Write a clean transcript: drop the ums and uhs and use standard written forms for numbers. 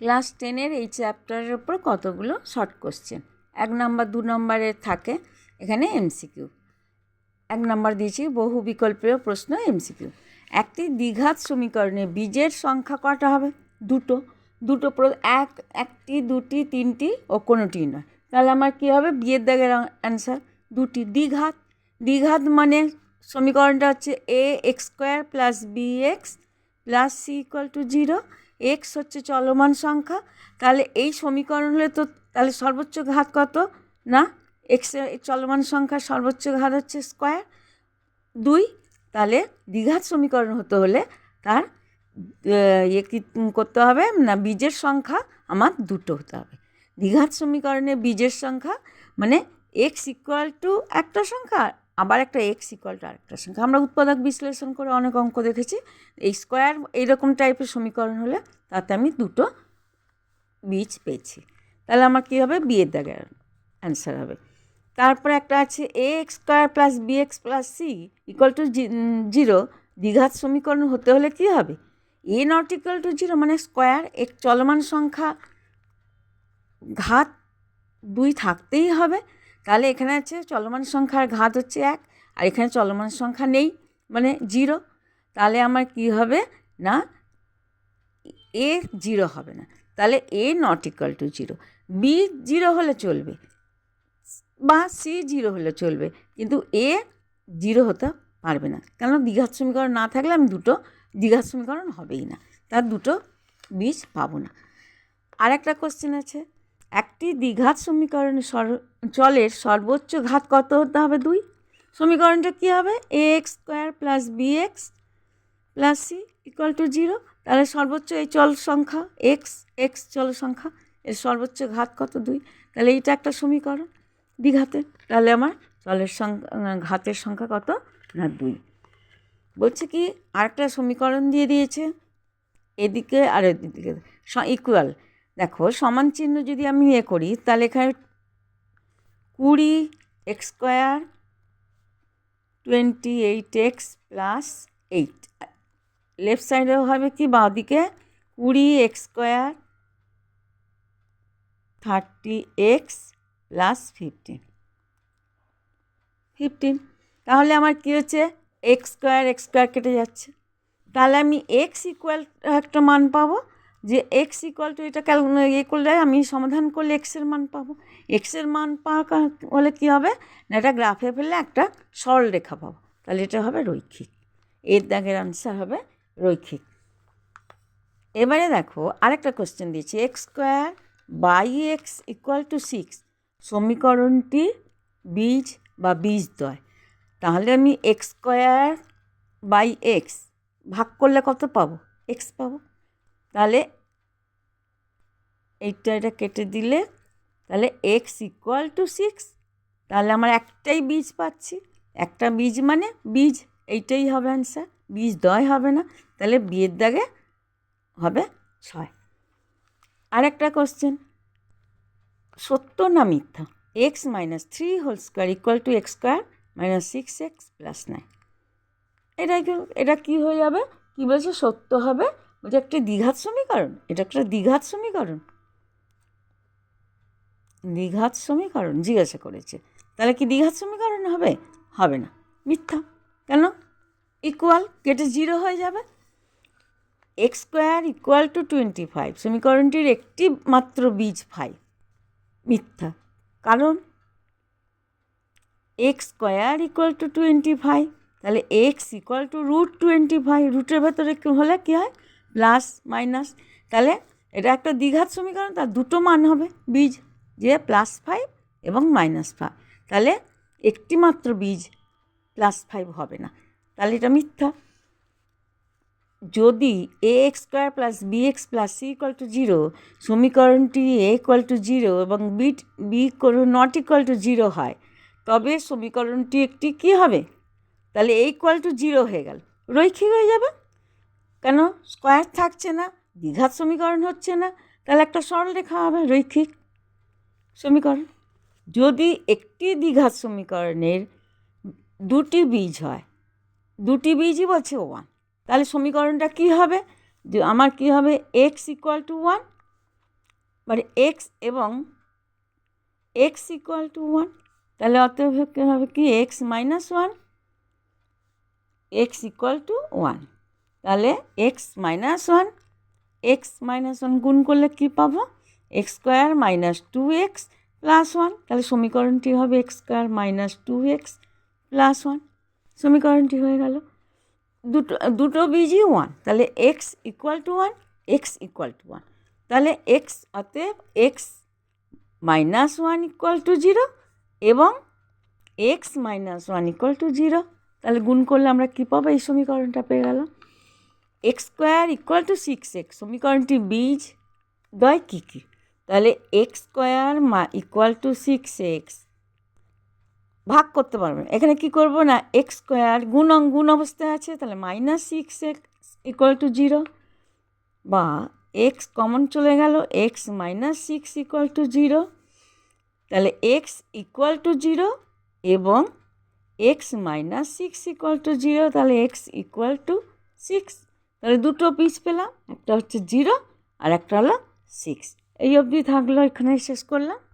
Class 10-এর এই চ্যাপ্টারের ওপর কতগুলো শর্ট কোশ্চেন 1 নম্বর 2 নম্বরের থাকে এখানে এমসিকিউ। 1 নম্বর দিয়েছি বহু বিকল্পীয় প্রশ্ন এমসিকিউ। একটি দ্বিঘাত সমীকরণে বীজের সংখ্যা কটা হবে? দুটো। একটি, দুটি, তিনটি ও কোনোটি নয়। তাহলে আমার কী হবে? বিয়ের দাগের অ্যান্সার দুটি। দ্বিঘাত মানে সমীকরণটা হচ্ছে ax² + bx + c = 0। এক্স হচ্ছে চলমান সংখ্যা, তাহলে এই সমীকরণ হলে তো তাহলে সর্বোচ্চ ঘাত কত? না, এক্সের চলমান সংখ্যার সর্বোচ্চ ঘাত হচ্ছে স্কোয়ার 2। তাহলে দ্বিঘাত সমীকরণ হতে হলে তার কী করতে হবে? না, বীজের সংখ্যা আমার দুটো হতে হবে। দ্বিঘাত সমীকরণে বীজের সংখ্যা মানে x = একটা সংখ্যা, আবার একটা x = আরেকটা সংখ্যা। আমরা উৎপাদক বিশ্লেষণ করে অনেক অঙ্ক দেখেছি। এই স্কোয়ার এইরকম টাইপের সমীকরণ হলে তাতে আমি দুটো বীজ পেয়েছি। তাহলে আমার কী হবে? বিয়ের দাগের অ্যান্সার হবে। তারপরে একটা আছে ax² + bx + c = 0। দ্বিঘাত সমীকরণ হতে হলে কী হবে? a ≠ 0 মানে স্কোয়ার, এক চলমান সংখ্যা ঘাত 2 থাকতেই হবে। তাহলে এখানে আছে চলমান সংখ্যার ঘাত হচ্ছে 1, আর এখানে চলমান সংখ্যা নেই মানে 0। তাহলে আমার কি হবে? না, a 0 হবে না। তাহলে a ≠ 0। b 0 হলে চলবে বা c 0 হলে চলবে, কিন্তু a 0 হতে পারবে না। কেন? দ্বিঘাত সমীকরণ না থাকলে আমি দুটো দ্বিঘাত সমীকরণ হবেই না, তার দুটো বীজ পাবো না। আর একটা কোশ্চেন আছে, একটি দ্বিঘাত সমীকরণে চলের সর্বোচ্চ ঘাত কত হতে হবে? 2। সমীকরণটা কী হবে? ax² + bx + c = 0। তাহলে সর্বোচ্চ এই চল সংখ্যা x চল সংখ্যা, এর সর্বোচ্চ ঘাত কত? 2। তাহলে এইটা একটা সমীকরণ দ্বিঘাতে। তাহলে আমার চলের সংখ্যা ঘাতের সংখ্যা কত? না 2। বলছে কি আরেকটা সমীকরণ দিয়ে দিয়েছে এদিকে আর এদিকে ইকুয়াল। দেখো সমান চিহ্ন যদি আমি করি তাহলে এখানে 20x² 28x + 8, লেফট সাইডেও হবে কি বাঁ দিকে 20x² 30x + 15। তাহলে আমার কী হচ্ছে? x² কেটে যাচ্ছে। তাহলে আমি x = একটা মান পাবো, যে x = এটা করলে আমি সমাধান করলে এক্সের মান পাবো। এক্সের মান পাওয়া হলে কী হবে? না, এটা গ্রাফে ফেললে একটা সরলরেখা পাবো। তাহলে এটা হবে রৈখিক। এর দাগের আনসার হবে রৈখিক। এবারে দেখো আরেকটা কোশ্চেন দিয়েছি, x² / x = 6 সমীকরণটি বীজ বা বীজদ্বয়। তাহলে আমি x² / x ভাগ করলে কত পাবো? x পাবো। তাহলে এটা কেটে দিলে তাহলে x = 6। তাহলে আমার একটাই বীজ পাচ্ছি, একটা বীজ মানে বীজ, এইটাই হবে অ্যান্সার, বীজদ্বয় হবে না। তাহলে বিয়ের দাগে হবে 6। আরেকটা কোশ্চেন, সত্য না মিথ্যা x - 3² = x² - 6x + 9? এটা কি হয়ে যাবে? কি বলছে? সত্য হবে। বলছে একটা দ্বিঘাত সমীকরণ, এটা একটা দ্বিঘাত সমীকরণ জিজ্ঞাসা করেছে। তাহলে কি দ্বিঘাত সমীকরণ হবে? হবে না, মিথ্যা। কেন? ইকুয়াল কেটে 0 হয়ে যাবে। x² = 25 সমীকরণটির একটি মাত্র বীজ 5, মিথ্যা। কারণ x² = 25, তাহলে x = √25, রুটের ভেতরে হলে কী হয়? Plus minus. তাহলে এটা একটা দ্বিঘাত সমীকরণ, তার দুটো মান হবে বীজ, যে +5 এবং -5। তাহলে একটি মাত্র বীজ +5 হবে না, তাহলে এটা মিথ্যা। যদি ax² + bx + c = 0 সমীকরণটি a = 0 এবং b ≠ 0 হয়, তবে সমীকরণটি একটি কী হবে? তাহলে a = 0 হয়ে গেল, রৈখিক হয়ে যাবে। কেন? স্কোয়ার থাকছে না, দ্বিঘাত সমীকরণ হচ্ছে না, তাহলে একটা সরলরেখা হবে, রৈখিক সমীকরণ। যদি একটি দ্বিঘাত সমীকরণের দুটি বীজ হয়, দুটি বীজই বলছে 1, তাহলে সমীকরণটা কী হবে? যে আমার কী হবে? x = 1 মানে এক্স এবং এক্স ইকুয়াল টু 1, তাহলে অতএব হবে কি x minus 1, x equal to 1। তাহলে এক্স মাইনাস 1 গুণ করলে কী পাবো? X square minus 2x plus 1। তাহলে সমীকরণটি হবে x square minus 2x plus 1। সমীকরণটি হয়ে গেল। দুটো বীজই 1, তাহলে x equal to 1, x equal to 1। তাহলে এক্স, অতএব এক্স মাইনাস 1 ইকুয়াল টু 0 এবং এক্স মাইনাস 1 ইকুয়াল টু 0। তাহলে গুণ করলে আমরা কী পাবো? এই সমীকরণটা পেয়ে গেলাম, x square equal to 6x। সমীকরণটি বীজ দ্বয় কী কী? তাহলে x square equal to 6x, ভাগ করতে পারবেন। এখানে কি করব না, এক্স স্কোয়ার গুণ অবস্থায় আছে, তাহলে মাইনাস 6x ইকুয়াল টু 0, বা এক্স কমন চলে গেল, এক্স মাইনাস 6 ইকুয়াল টু 0। তাহলে এক্স ইকুয়াল টু 0 এবং এক্স মাইনাস 6 ইকুয়াল টু 0, তাহলে এক্স ইকুয়াল টু 6। তাহলে দুটো পিস পেলাম, একটা হচ্ছে 0 আর একটা হলো 6। এই অবধি থাকলো, এখানে শেষ করলাম।